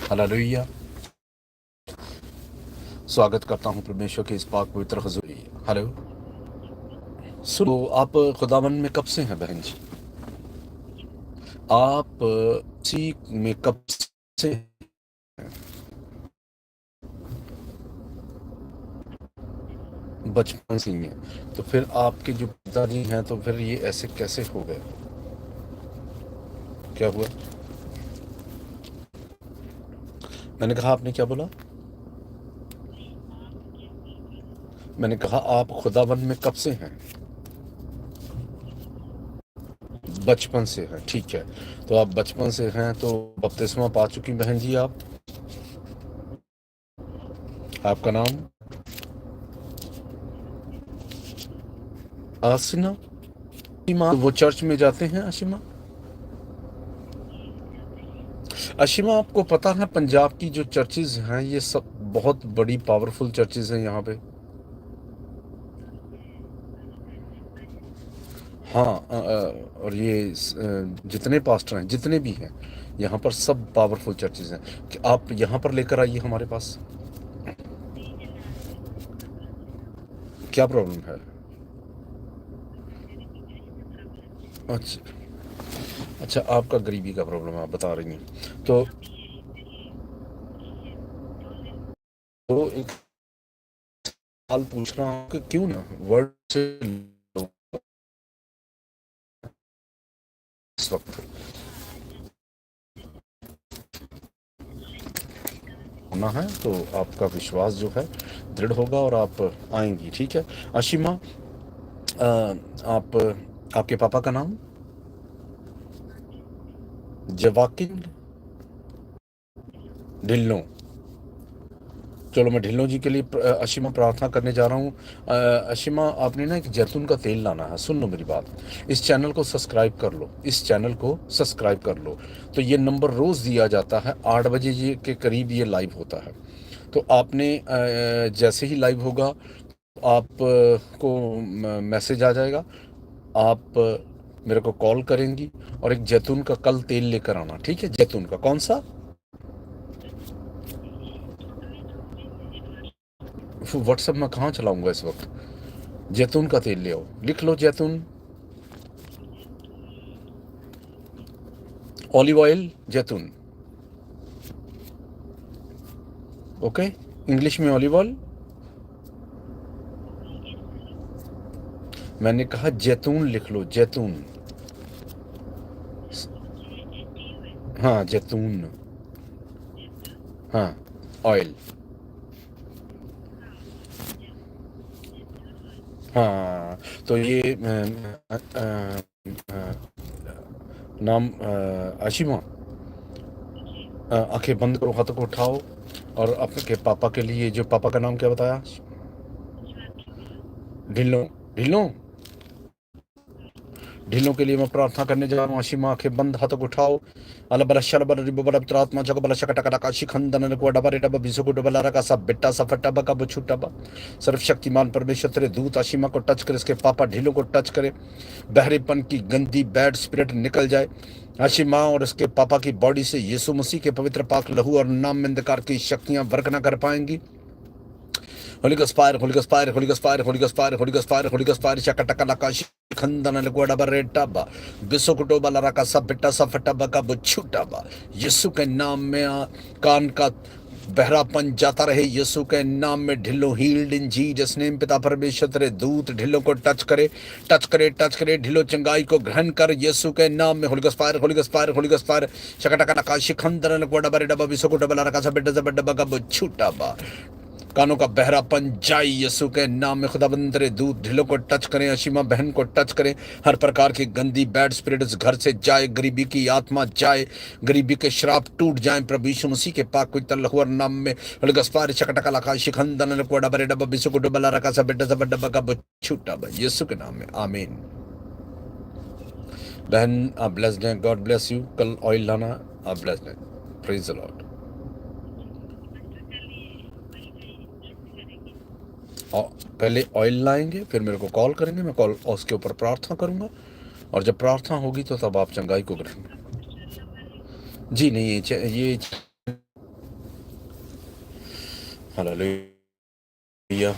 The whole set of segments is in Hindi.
हालेलुया। स्वागत करता हूँ परमेश्वर के इस पाक पवित्र हुजूर में। हेलो। सुनो, आप खुदावन में कब से हैं बहन जी? आप सी में कब से हैं? बचपन से ही हैं। तो फिर आपके जो पिताजी हैं, तो फिर ये ऐसे कैसे हो गए? क्या हुआ? मैंने कहा, आपने क्या बोला? मैंने कहा आप खुदावन में कब से हैं? बचपन से हैं, ठीक है। तो आप बचपन से हैं तो बपतिस्मा पा चुकी बहन जी आप? आपका नाम आसिना? अशिमा, वो चर्च में जाते हैं अशिमा? अशिमा, आपको पता है पंजाब की जो चर्चेज हैं ये सब बहुत बड़ी पावरफुल चर्चेज हैं यहाँ पे। हाँ, और ये जितने पास्टर हैं, जितने भी हैं यहाँ पर, सब पावरफुल चर्चेज हैं। कि आप यहाँ पर लेकर आइए हमारे पास। क्या प्रॉब्लम है? अच्छा। अच्छा, आपका गरीबी का प्रॉब्लम है, आप बता रही हैं तो एक सवाल पूछ रहा हूँ कि क्यों ना वर्ल्ड से लोग इस वक्त होना है, तो आपका विश्वास जो है दृढ़ होगा और आप आएंगी, ठीक है। अशिमा, आप, आपके पापा का नाम? जवाकिन ढिल्लों। चलो, मैं ढिल्लों जी के लिए अशिमा प्रार्थना करने जा रहा हूँ। अशिमा, आपने ना एक जैतून का तेल लाना है। सुन लो मेरी बात, इस चैनल को सब्सक्राइब कर लो, इस चैनल को सब्सक्राइब कर लो। तो ये नंबर रोज़ दिया जाता है, 8 बजे ये के करीब ये लाइव होता है। तो आपने जैसे ही लाइव होगा आप को मैसेज आ जाएगा, आप मेरे को कॉल करेंगी और एक जैतून का कल तेल लेकर आना, ठीक है? जैतून का कौन सा? व्हाट्सएप में कहाँ चलाऊंगा इस वक्त? जैतून का तेल ले आओ, लिख लो जैतून। ऑलिव ऑयल, जैतून। ओके, इंग्लिश में ऑलिव ऑयल। मैंने कहा जैतून लिख लो, जैतून। हाँ, जैतून। हाँ, ऑयल। हाँ, तो ये नाम आशिमा, आंखें बंद करो, हाथों को उठाओ और आपके पापा के लिए, जो पापा का नाम क्या बताया? ढिल्लों। ढिल्लों, ढिल्लों के लिए मैं प्रार्थना करने जा रहा हूँ। आशिमा, आंखें बंद, हाथों को उठाओ। अल बल शल बल रिब बल त्रात्मा जग बल शकट का शिखंदन को डबा रे डबा बिसु को डबला रका सब बेटा सब फटा का बुछुटा बा। सर्वशक्तिमान परमेश्वर तेरे दूत आशिमा को टच करे, इसके पापा ढिल्लों को टच करे, बहरेपन की गंदी बैड स्पिरिट निकल जाए आशिमा और इसके पापा की बॉडी से। यीशु मसीह के पवित्र पाक लहू और नाम में अंधकार की शक्तियां वर्क ना कर पाएंगी। Holy Ghost fire, Holy Ghost fire, Holy Ghost fire, Holy Ghost fire, Holy Ghost fire, Holy Ghost fire, Shakatakala खंदन लगोड़ा बरेटाबा बिसुकुटो बला का सब बेटा सब फटाबा का बुछुटाबा। यीशु के नाम में कान का बहरापन जाता रहे, यीशु के नाम में। ढिल्लो हील्ड इन जीसस नेम। पिता परमेश्वर तेरे दूत ढिल्लो को टच करे, टच करे, टच करे। ढिल्लो चंगाई को ग्रहण कर यीशु के नाम में। Holy ghost fire, holy ghost fire, holy ghost fire, शकटका शिखंदन लगोड़ा बरेटाबा बिसुकुटो बला का सब बेटा सब फटाबा का बुछुटाबा। कानों का बहरापन जाए यीशु के नाम में। खुदाबंद तेरे दूत ढिलों को टच करें, अशीमा बहन को टच करें। हर प्रकार की गंदी बैड स्पिरिट इस घर से जाए, गरीबी की आत्मा जाए, गरीबी के श्राप टूट जाए प्रभु यीशु मसीह के पाक पवित्र लहू और नाम में। गस्पार शकटका लखा शिखंदन को डबरे डब्बा बिसु को डबला रखा सब बेटा सब डब्बा का छूटा यीशु के नाम में, आमीन। बहन आप ब्लेस्ड हैं, गॉड ब्लेस यू। कल ऑयल लाना, आप ब्लेस्ड हैं। Praise the Lord. और पहले ऑयल लाएंगे, फिर मेरे को कॉल करेंगे, मैं कॉल उसके ऊपर प्रार्थना करूंगा, और जब प्रार्थना होगी तो तब आप चंगाई को ग्रहण। जी नहीं, ये हालेलुया।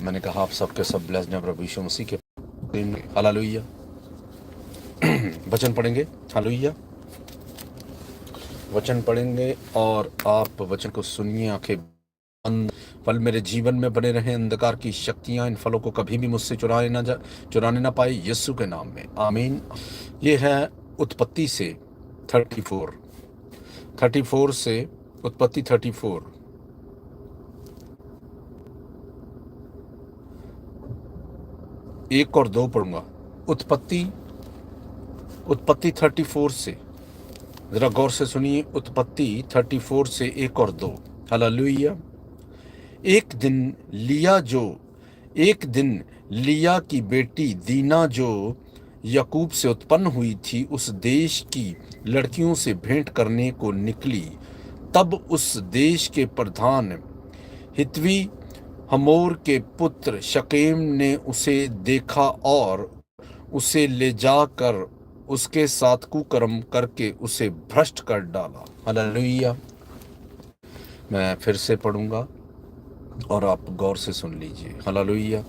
मैंने कहा आप सबके सब ब्लेस्ड हैं प्रभु यीशु मसीह के प्रेम में। हालेलुया। वचन पढ़ेंगे। हालेलुया। वचन पढ़ेंगे और आप वचन को सुनिए। आंखें बंद। फल मेरे जीवन में बने रहे। अंधकार की शक्तियां इन फलों को कभी भी मुझसे चुराने ना पाए, यीशु के नाम में आमीन। ये है उत्पत्ति से 34 से उत्पत्ति 34 1 और 2 पढ़ूंगा। उत्पत्ति 34 से जरा गौर से सुनिए। उत्पत्ति 34 से 1 और 2। हालेलुया। एक दिन लिया की बेटी दीना जो याकूब से उत्पन्न हुई थी, उस देश की लड़कियों से भेंट करने को निकली। तब उस देश के प्रधान हित्वी हमोर के पुत्र शकेम ने उसे देखा और उसे ले जाकर उसके साथ कुकर्म करके उसे भ्रष्ट कर डाला। हालेलुया। मैं फिर से पढ़ूंगा और आप गौर से सुन लीजिए। हालेलुया।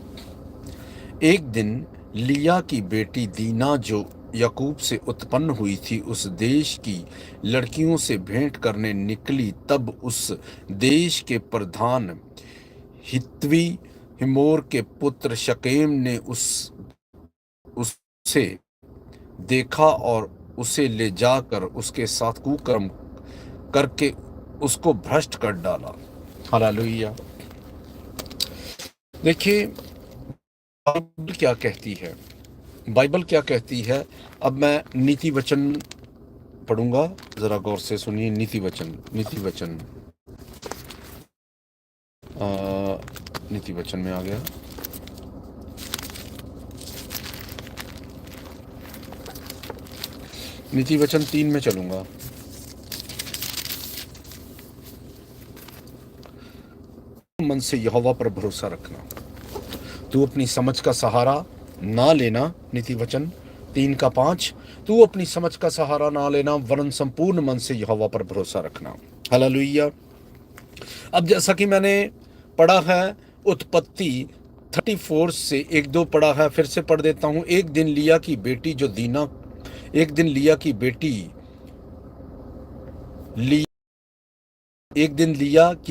एक दिन लिया की बेटी दीना जो याकूब से उत्पन्न हुई थी, उस देश की लड़कियों से भेंट करने निकली। तब उस देश के प्रधान हित्वी हिमोर के पुत्र शकेम ने उसे देखा और उसे ले जाकर उसके साथ कुकर्म करके उसको भ्रष्ट कर डाला। हालेलुया। देखिए बाइबल क्या कहती है। बाइबल क्या कहती है। अब मैं नीति वचन पढ़ूंगा, जरा गौर से सुनिए। नीति वचन में आ गया। नीति वचन 3 में चलूंगा। मन से यहोवा पर भरोसा रखना, तू अपनी समझ का सहारा ना लेना। नीति वचन 3:5। तू अपनी समझ का सहारा ना लेना, वरन संपूर्ण मन से यहोवा पर भरोसा रखना। हालेलुया। अब जैसा कि मैंने पढ़ा है उत्पत्ति 34 से 1-2 पढ़ा है, फिर से पढ़ देता हूं। एक दिन लिया की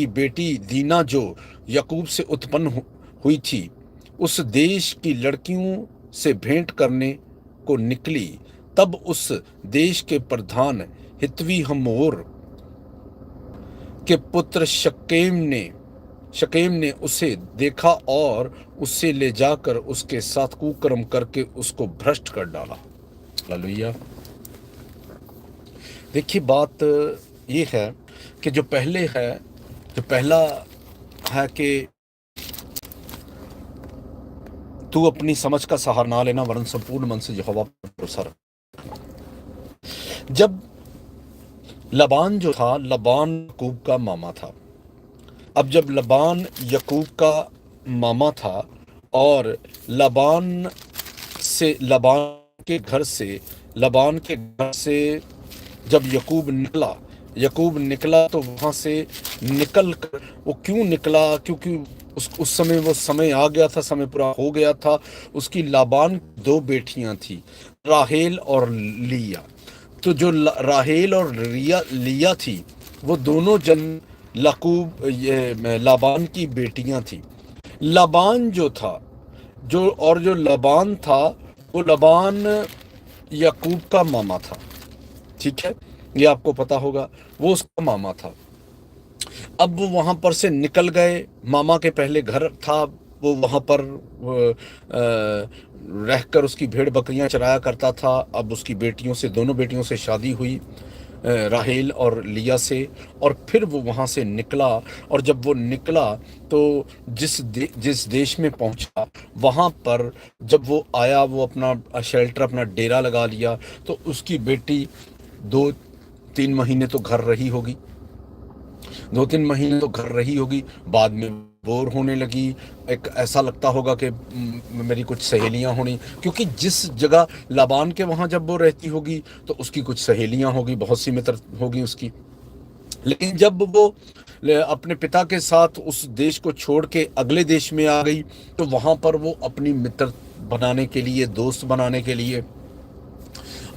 बेटी दीना जो याकूब से उत्पन्न हुई थी, उस देश की लड़कियों से भेंट करने को निकली। तब उस देश के प्रधान हित्वी हमोर के पुत्र शकेम ने उसे देखा और उसे ले जाकर उसके साथ कुकर्म करके उसको भ्रष्ट कर डाला। हालेलुया। देखिए बात ये है कि जो पहला है कि तू अपनी समझ का सहारा ना लेना, वरन संपूर्ण मन से यहोवा पर भरोसा रखना। जब लबान जो था, लबान याकूब का मामा था। अब जब लबान याकूब का मामा था और लबान के घर से जब याकूब निकला तो वहां से निकल कर वो क्यों निकला? क्योंकि उस समय वो समय आ गया था, समय पूरा हो गया था। उसकी लाबान 2 बेटियां थी, राहेल और लिया। तो जो राहेल और लिया थी, वो दोनों लाबान की बेटियां थी। लाबान जो लबान था, वो लबान याकूब का मामा था। ठीक है, ये आपको पता होगा, वो उसका मामा था। अब वो वहां पर से निकल गए। मामा के पहले घर था, वो वहां पर रहकर उसकी भेड़ बकरियां चराया करता था। अब उसकी दोनों बेटियों से शादी हुई, राहेल और लिया से, और फिर वो वहां से निकला। और जब वो निकला तो जिस देश में पहुंचा, वहां पर जब वो आया, वो अपना शेल्टर, अपना डेरा लगा लिया। तो उसकी बेटी 2-3 महीने तो घर रही होगी, 2-3 महीने तो घर रही होगी। बाद में बोर होने लगी। एक ऐसा लगता होगा कि मेरी कुछ सहेलियां होनी, क्योंकि जिस जगह लाबान के वहां जब वो रहती होगी तो उसकी कुछ सहेलियां होगी, बहुत सी मित्र होगी उसकी। लेकिन जब वो अपने पिता के साथ उस देश को छोड़ के अगले देश में आ गई, तो वहां पर वो अपनी मित्र बनाने के लिए, दोस्त बनाने के लिए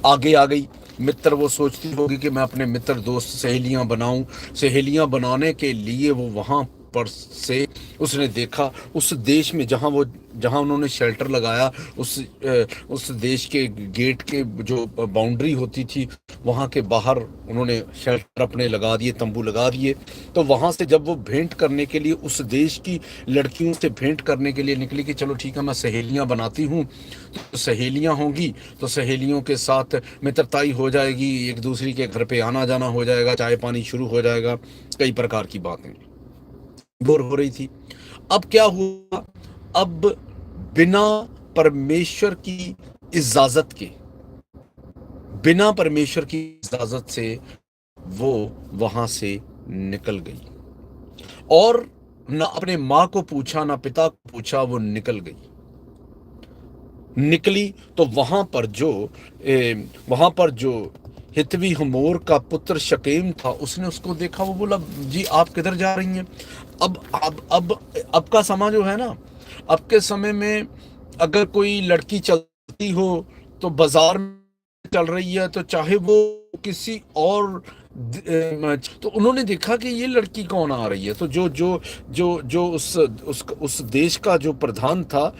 आगे आ गई। मित्र वो सोचती होगी कि मैं अपने मित्र दोस्त सहेलियां बनाऊं। सहेलियां बनाने के लिए वो वहां पर से उसने देखा उस देश में जहां उन्होंने शेल्टर लगाया, उस देश के गेट के जो बाउंड्री होती थी वहां के बाहर उन्होंने शेल्टर अपने लगा दिए, तंबू लगा दिए। तो वहां से जब वो भेंट करने के लिए उस देश की लड़कियों से भेंट करने के लिए निकली कि चलो ठीक है मैं सहेलियां बनाती हूँ, तो सहेलियां होंगी तो सहेलियों के साथ मित्रताई हो जाएगी, एक दूसरे के घर पे आना जाना हो जाएगा, चाय पानी शुरू हो जाएगा, कई प्रकार की बातें बोर हो रही थी। अब क्या हुआ, अब बिना परमेश्वर की इजाजत के, बिना परमेश्वर की इजाजत से वो वहां से निकल गई और ना अपने माँ को पूछा ना पिता को पूछा, वो निकल गई। निकली तो वहां पर जो हितवी हमोर का पुत्र शकेम था, उसने उसको देखा, वो बोला जी आप किधर जा रही हैं। अब का समय जो है ना, अब के समय में अगर कोई लड़की चलती हो तो बाजार में चल रही है, तो चाहे वो किसी और तो उन्होंने देखा कि ये लड़की कौन आ रही है, तो जो उस देश का जो प्रधान था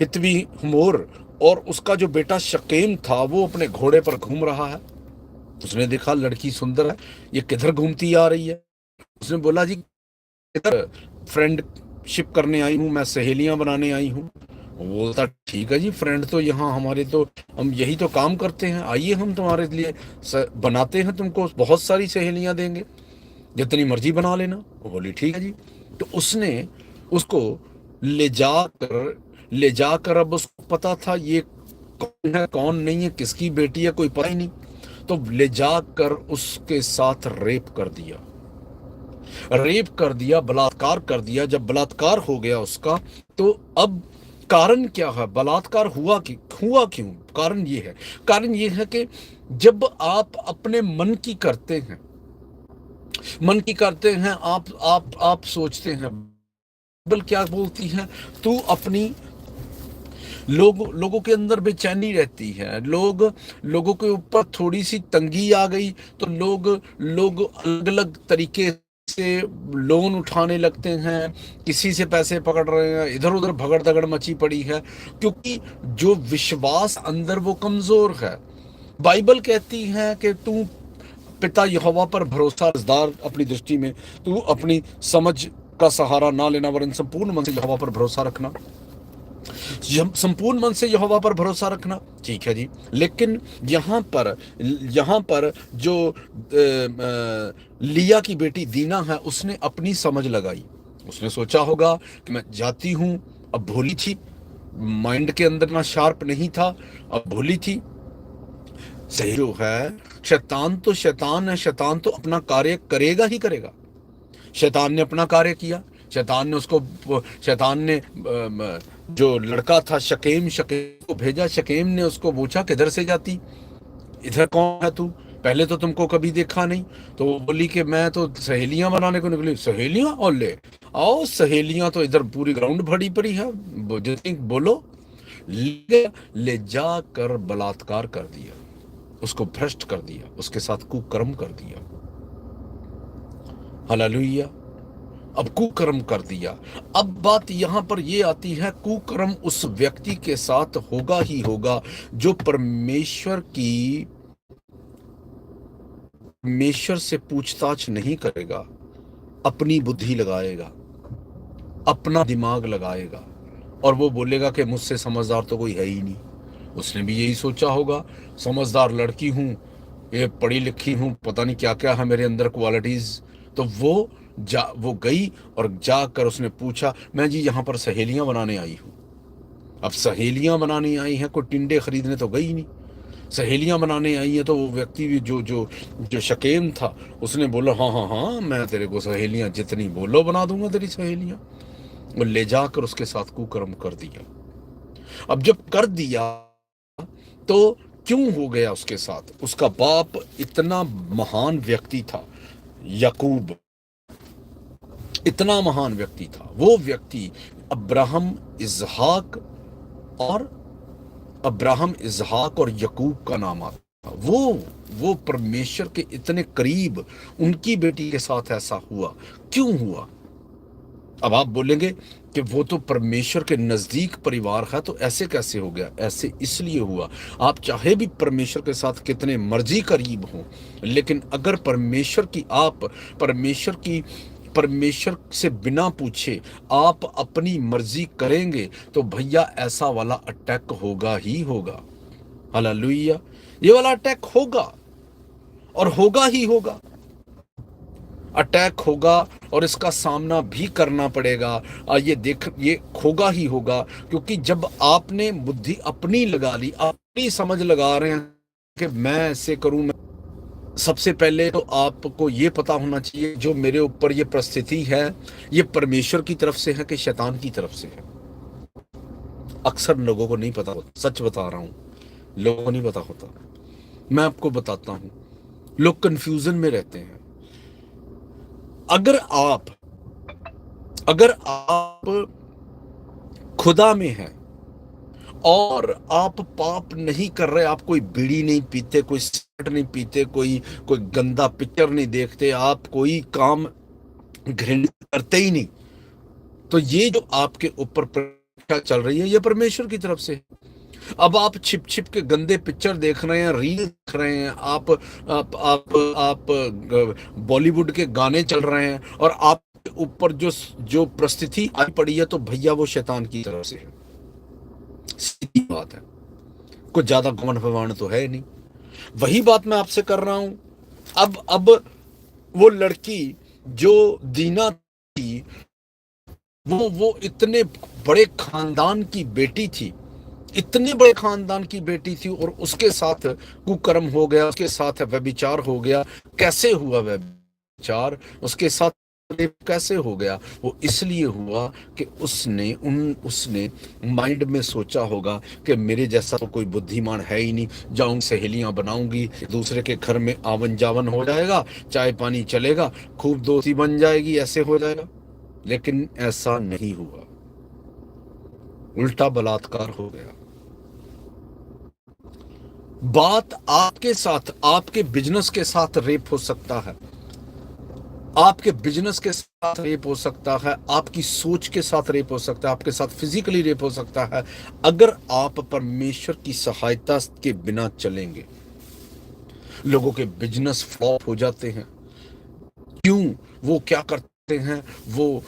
हितवी हमोर, और उसका जो बेटा शकेम था वो अपने घोड़े पर घूम रहा है। उसने देखा लड़की सुंदर है, ये किधर घूमती आ रही है। उसने बोला जी किधर, फ्रेंडशिप करने आई हूँ, मैं सहेलियां बनाने आई हूँ। वो बोलता ठीक है जी, फ्रेंड तो यहाँ हमारे, तो हम यही तो काम करते हैं, आइए हम तुम्हारे लिए बनाते हैं, तुमको बहुत सारी सहेलियां देंगे, जितनी मर्जी बना लेना। वो बोली ठीक है जी। तो उसने उसको ले जाकर अब उसको पता था ये कौन है कौन नहीं है, किसकी बेटी है कोई पता ही नहीं, तो ले जाकर उसके साथ रेप कर दिया, बलात्कार कर दिया। जब बलात्कार हो गया उसका, तो अब कारण क्या है, बलात्कार हुआ क्यों, कारण ये है कि जब आप अपने मन की करते हैं, आप सोचते हैं, बाइबल क्या बोलती है, तू अपनी लोगों के अंदर बेचैनी रहती है, लोगों के ऊपर थोड़ी सी तंगी आ गई तो लोग अलग अलग तरीके से लोन उठाने लगते हैं, किसी से पैसे पकड़ रहे हैं, इधर उधर भगड़ दगड़ मची पड़ी है, क्योंकि जो विश्वास अंदर वो कमजोर है। बाइबल कहती है कि तू पिता यहोवा पर भरोसा रखदार, अपनी दृष्टि में तू अपनी समझ का सहारा ना लेना, वरन संपूर्ण मन से यहोवा पर भरोसा रखना, संपूर्ण मन से यहोवा पर भरोसा रखना। ठीक है जी, लेकिन यहाँ पर जो लिया की बेटी दीना है, उसने अपनी समझ लगाई। उसने सोचा होगा कि मैं जाती हूँ, अब भोली थी, माइंड के अंदर ना शार्प नहीं था, अब भोली थी। सही जो है, शैतान है, शैतान तो अपना कार्य करेगा ही करेगा। शैतान ने अपना कार्य किया, शैतान ने जो लड़का था शकेम को भेजा। शकेम ने उसको पूछा किधर से जाती, इधर कौन है तू, पहले तो तुमको कभी देखा नहीं। तो वो बोली कि मैं तो सहेलियां बनाने को निकली। सहेलियां, और ले आओ सहेलियां, तो इधर पूरी ग्राउंड भरी पड़ी है, जितनी बोलो। ले जाकर बलात्कार कर दिया, उसको भ्रष्ट कर दिया, उसके साथ कुकर्म कर दिया। हालेलुया। अब कुकर्म कर दिया। अब बात यहां पर यह आती है, कुकर्म उस व्यक्ति के साथ होगा ही होगा जो परमेश्वर से पूछताछ नहीं करेगा, अपनी बुद्धि लगाएगा, अपना दिमाग लगाएगा, और वो बोलेगा कि मुझसे समझदार तो कोई है ही नहीं। उसने भी यही सोचा होगा, समझदार लड़की हूं, ये पढ़ी लिखी हूं, पता नहीं क्या क्या है मेरे अंदर क्वालिटीज। तो वो गई और जाकर उसने पूछा, मैं जी यहाँ पर सहेलियां बनाने आई हूँ। अब सहेलियां बनाने आई हैं, कोई टिंडे खरीदने तो गई नहीं, सहेलियां बनाने आई है। तो वो व्यक्ति भी जो शकेम था, उसने बोला हाँ हाँ हाँ, मैं तेरे को सहेलियां जितनी बोलो बना दूंगा तेरी सहेलियां। वो ले जाकर उसके साथ कुकर्म कर दिया। अब जब कर दिया तो क्यों हो गया उसके साथ, उसका बाप इतना महान व्यक्ति था, याकूब। इतना महान व्यक्ति था वो व्यक्ति। अब्राहम इजहाक और यकूब का नाम आता। वो परमेश्वर के इतने करीब उनकी बेटी के साथ ऐसा हुआ, क्यों हुआ? अब आप बोलेंगे कि वो तो परमेश्वर के नजदीक परिवार है, तो ऐसे कैसे हो गया? ऐसे इसलिए हुआ, आप चाहे भी परमेश्वर के साथ कितने मर्जी करीब हो, लेकिन अगर परमेश्वर से बिना पूछे आप अपनी मर्जी करेंगे तो भैया ऐसा वाला अटैक होगा ही होगा। हालेलुया, ये वाला अटैक होगा और होगा ही होगा। अटैक होगा और इसका सामना भी करना पड़ेगा। ये होगा ही होगा, क्योंकि जब आपने बुद्धि अपनी लगा ली, अपनी समझ लगा रहे हैं कि मैं ऐसे करूं, सबसे पहले तो आपको ये पता होना चाहिए जो मेरे ऊपर ये परिस्थिति है, ये परमेश्वर की तरफ से है कि शैतान की तरफ से है। अक्सर लोगों को नहीं पता होता, सच बता रहा हूं, लोगों को नहीं पता होता। मैं आपको बताता हूं, लोग कंफ्यूजन में रहते हैं। अगर आप खुदा में हैं और आप पाप नहीं कर रहे, आप कोई बीड़ी नहीं पीते, कोई सिगरेट नहीं पीते, कोई गंदा पिक्चर नहीं देखते, आप कोई काम घृणित करते ही नहीं, तो ये जो आपके ऊपर परीक्षा चल रही है ये परमेश्वर की तरफ से है। अब आप छिप छिप के गंदे पिक्चर देख रहे हैं, रील देख रहे हैं, आप बॉलीवुड के गाने चल रहे हैं और आपके ऊपर जो परिस्थिति आई पड़ी है, तो भैया वो शैतान की तरफ से है। सीधी बात है, कुछ ज्यादा घमंड फवांड तो है नहीं। वही बात मैं आपसे कर रहा हूं। अब वो लड़की जो दीना थी, वो इतने बड़े खानदान की बेटी थी, इतने बड़े खानदान की बेटी थी, और उसके साथ कुकर्म हो गया, उसके साथ व्यभिचार हो गया। कैसे हुआ व्यभिचार? उसके साथ कैसे हो गया? वो इसलिए हुआ कि उसने माइंड में सोचा होगा कि मेरे जैसा तो कोई बुद्धिमान है ही नहीं, जाऊं सहेलियां बनाऊंगी, दूसरे के घर में आवन जावन हो जाएगा, चाय पानी चलेगा, खूब दोस्ती बन जाएगी, ऐसे हो जाएगा। लेकिन ऐसा नहीं हुआ, उल्टा बलात्कार हो गया। बात आपके साथ, आपके बिजनेस के साथ रेप हो सकता है, आपके बिजनेस के साथ रेप हो सकता है, आपकी सोच के साथ रेप हो सकता है, आपके साथ फिजिकली रेप हो सकता है, अगर आप परमेश्वर की सहायता के बिना चलेंगे। लोगों के बिजनेस फ्लॉप हो जाते हैं, क्यों? वो क्या करते हैं? वो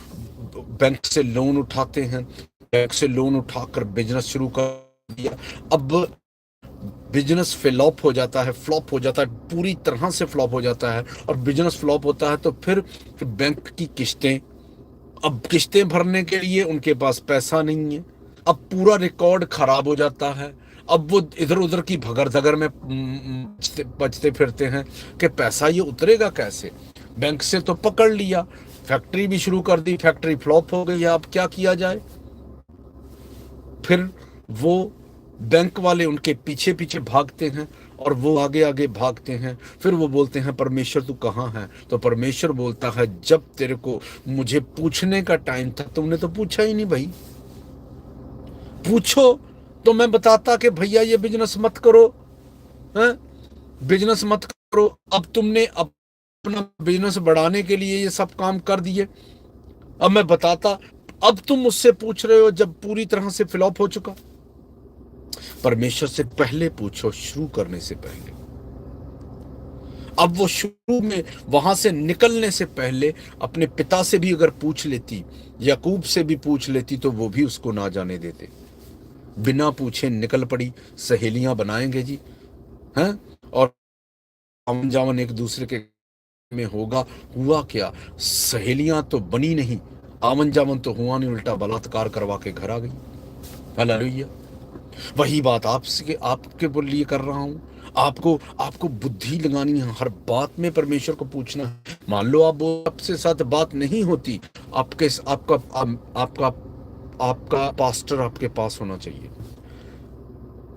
बैंक से लोन उठाते हैं, बैंक से लोन उठाकर बिजनेस शुरू कर दिया। अब बिजनेस फ्लॉप हो जाता है, पूरी तरह से फ्लॉप हो जाता है, और बिजनेस फ्लॉप होता है तो फिर बैंक की किस्तें, अब किस्तें भरने के लिए उनके पास पैसा नहीं है, अब पूरा रिकॉर्ड खराब हो जाता है। अब वो इधर उधर की भगड़ में बचते फिरते हैं कि पैसा ये उतरेगा कैसे। बैंक से तो पकड़ लिया, फैक्ट्री भी शुरू कर दी, फैक्ट्री फ्लॉप हो गई, अब क्या किया जाए? फिर वो बैंक वाले उनके पीछे पीछे भागते हैं और वो आगे आगे भागते हैं। फिर वो बोलते हैं परमेश्वर तू कहाँ है? तो परमेश्वर बोलता है जब तेरे को मुझे पूछने का टाइम था तुमने तो पूछा ही नहीं भाई। पूछो तो मैं बताता कि भैया ये बिजनेस मत करो, बिजनेस मत करो। अब तुमने अपना बिजनेस बढ़ाने के लिए ये सब काम कर दिए, अब मैं बताता। अब तुम मुझसे पूछ रहे हो जब पूरी तरह से फ्लॉप हो चुका। परमेश्वर से पहले पूछो, शुरू करने से पहले। अब वो शुरू में वहां से निकलने से पहले अपने पिता से भी अगर पूछ लेती, याकूब से भी पूछ लेती, तो वो भी उसको ना जाने देते। बिना पूछे निकल पड़ी, सहेलियां बनाएंगे जी, हैं? और आवन जावन एक दूसरे के में होगा। हुआ क्या? सहेलियां तो बनी नहीं, आवन जावन तो हुआ नहीं, उल्टा बलात्कार करवा के घर आ गई। हालेलुया। वही बात आपके लिए कर रहा हूं। आपको बुद्धि लगानी है, हर बात में परमेश्वर को पूछना है। मान लो आपसे साथ बात नहीं होती, आपका पास्टर आपके पास होना चाहिए।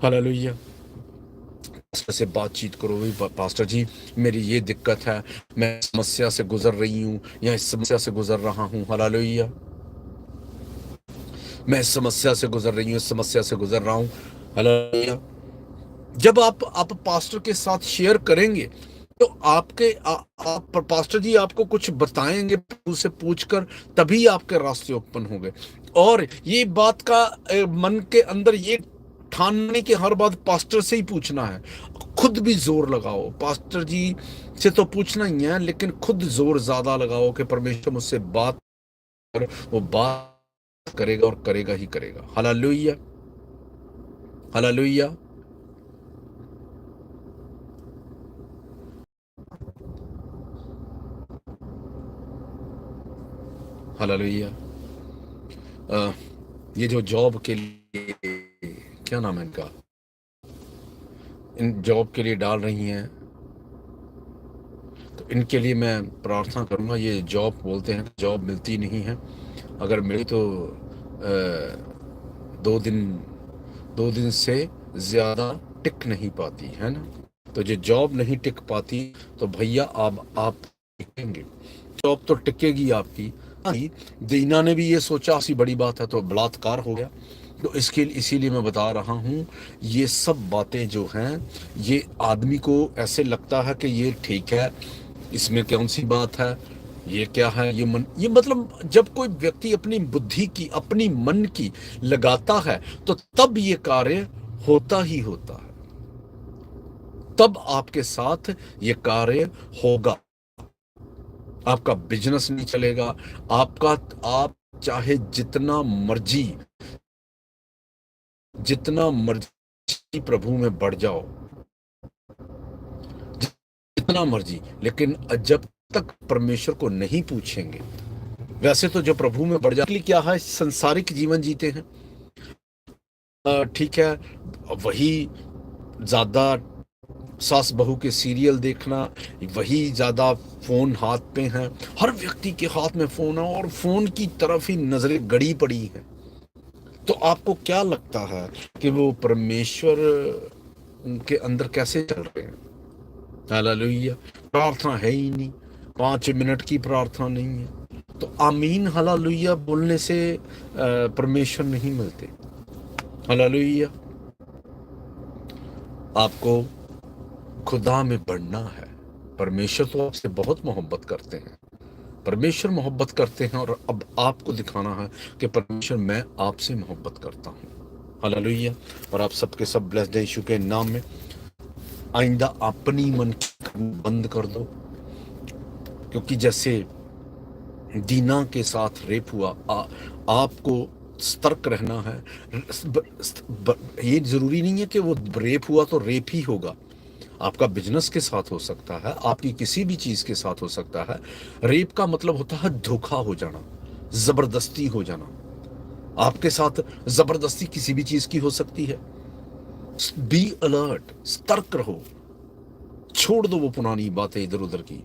हालेलुया। पास्टर से बातचीत करो, भाई पास्टर जी मेरी ये दिक्कत है, मैं समस्या से गुजर रही हूँ या इस समस्या से गुजर रहा हूँ, हालेलुया, मैं इस समस्या से गुजर रही हूँ, इस समस्या से गुजर रहा हूँ, हालेलुया। जब आप पास्टर के साथ शेयर करेंगे तो आप पास्टर जी आपको कुछ बताएंगे उसे पूछकर, तभी आपके रास्ते ओपन होंगे। और ये बात का मन के अंदर ये ठानने की हर बात पास्टर से ही पूछना है। खुद भी जोर लगाओ, पास्टर जी से तो पूछना ही है, लेकिन खुद जोर ज्यादा लगाओ कि परमेश्वर मुझसे बात कर, वो बात करेगा और करेगा ही करेगा। Hallelujah, hallelujah. हालेलुया। ये जो जॉब के लिए, क्या नाम है इनका, इन जॉब के लिए डाल रही हैं, तो इनके लिए मैं प्रार्थना करूंगा। ये जॉब बोलते हैं, जॉब मिलती नहीं है, अगर मिली तो 2 दिन 2 दिन से ज़्यादा टिक नहीं पाती है ना। तो जो जॉब नहीं टिक पाती तो भैया आप टिकेंगे, जॉब तो टिकेगी आपकी। दीना ने भी ये सोचा सी बड़ी बात है तो बलात्कार हो गया। तो इसके इसीलिए मैं बता रहा हूँ, ये सब बातें जो हैं ये आदमी को ऐसे लगता है कि ये ठीक है, इसमें कौन सी बात है, ये क्या है, ये मतलब जब कोई व्यक्ति अपनी बुद्धि की, अपनी मन की लगाता है तो तब ये कार्य होता ही होता है, तब आपके साथ ये कार्य होगा। आपका बिजनेस नहीं चलेगा, आप चाहे जितना मर्जी प्रभु में बढ़ जाओ, जितना मर्जी, लेकिन जब तक परमेश्वर को नहीं पूछेंगे, वैसे तो जो प्रभु में बढ़ जाए क्या है, संसारिक जीवन जीते हैं, ठीक है, वही ज्यादा सास बहू के सीरियल देखना, वही ज्यादा फोन हाथ पे है, हर व्यक्ति के हाथ में फोन है और फोन की तरफ ही नजरें गड़ी पड़ी है। तो आपको क्या लगता है कि वो परमेश्वर उनके अंदर कैसे चल रहे हैं? हालेलुया। प्रार्थना है ही नहीं, 5 मिनट की प्रार्थना नहीं है, तो आमीन हालेलुया बोलने से परमेश्वर नहीं मिलते। हालेलुया। आपको खुदा में बढ़ना है। परमेश्वर तो आपसे बहुत मोहब्बत करते हैं, परमेश्वर मोहब्बत करते हैं, और अब आपको दिखाना है कि परमेश्वर मैं आपसे मोहब्बत करता हूँ। हालेलुया। और आप सबके सब ब्लेस्ड यीशु के नाम में। आइंदा अपनी मन बंद कर दो, क्योंकि जैसे दीना के साथ रेप हुआ, आपको सतर्क रहना है। ये जरूरी नहीं है कि वो रेप हुआ तो रेप ही होगा, आपका बिजनेस के साथ हो सकता है, आपकी किसी भी चीज के साथ हो सकता है। रेप का मतलब होता है धोखा हो जाना, जबरदस्ती हो जाना। आपके साथ जबरदस्ती किसी भी चीज की हो सकती है। बी अलर्ट, सतर्क रहो, छोड़ दो वो पुरानी बातें इधर उधर की,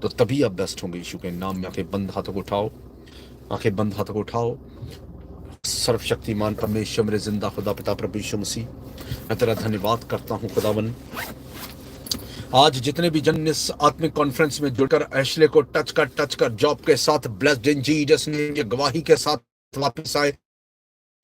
तो तभी आप बेस्ट होंगे। यीशु के नाम में आंखें बंद हाथों को उठाओ, आंखें बंद हाथों को उठाओ। सर्वशक्तिमान परमेश्वर, मेरे जिंदा खुदा पिता प्रभु यीशु मसीह, मैं तेरा धन्यवाद करता हूँ खुदावन। आज जितने भी जन इस आत्मिक कॉन्फ्रेंस में जुड़कर एशले को टच कर जॉब के साथ ब्लेस्ड इन जीसस नेम, ये गवाही के साथ वापस आए।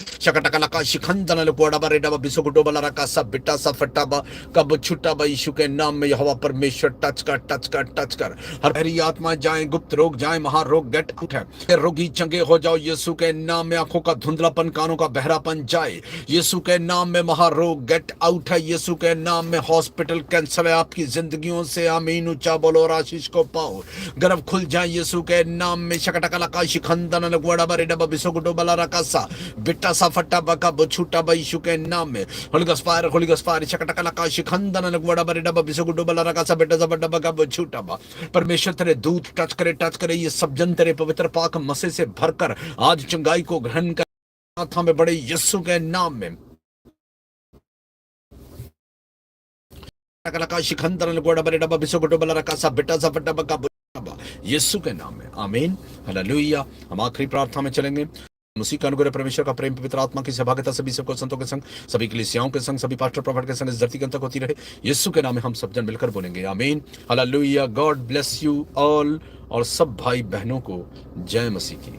शकटकलका शिखंदन कोडबा रेडबा बिसुकुटो बलरका सब बिट्टा सब फट्टाबा कब छुट्टाबा, यीशु के नाम में यहोवा परमेश्वर टच कर। हर भरी आत्मा जाए, गुप्त रोग जाए, महारोग गेट आउट है, रोगी चंगे हो जाओ यीशु के नाम में। आंखों का धुंधलापन, कानों का बहरापन जाए यीशु के नाम में। महारोग गेट आउट है यीशु के नाम में। हॉस्पिटल कैंसर है आपकी जिंदगियों से, आमीन। ऊंचा बोलो और आशीष को पाओ। गर्भ खुल जाए यीशु के नाम में। शकटकलका शिखंदन कोडबा रेडबा बिसुकुटो बलरका सा बिट्टा सफटा बका बछुटा यीशु के नाम में। होली गॉस्ट फायर शकटकलका शिखंदन नगवड़ा बरेडबा बिसुगुडो बलरका सा बेटा जबड़ा बका बछुटा बा। परमेश्वर तेरे दूत टच करे ये सब जन तेरे पवित्र पाक मसे से भरकर आज चंगाई को ग्रहण कर हाथों में बड़े यीशु के नाम में। शिखंदन नगवड़ा बरेडबा बिसुगुडो बलरका सा बेटा जबड़ा बका यीशु के नाम में, आमीन। हालेलुया। हम आखिरी प्रार्थना में चलेंगे। उसी का अनुग्रह, परमेश्वर का प्रेम, पवित्र आत्मा की सहभागिता सभी सबको संतों के संग, सभी कलीसियाओं के संग, सभी पास्टर प्रॉफेट के संग इस धरती के अंत तक होती रहे। यीशु के नाम में हम सब जन मिलकर बोलेंगे आमीन, hallelujah, God bless you all. और सब भाई बहनों को जय मसीह की।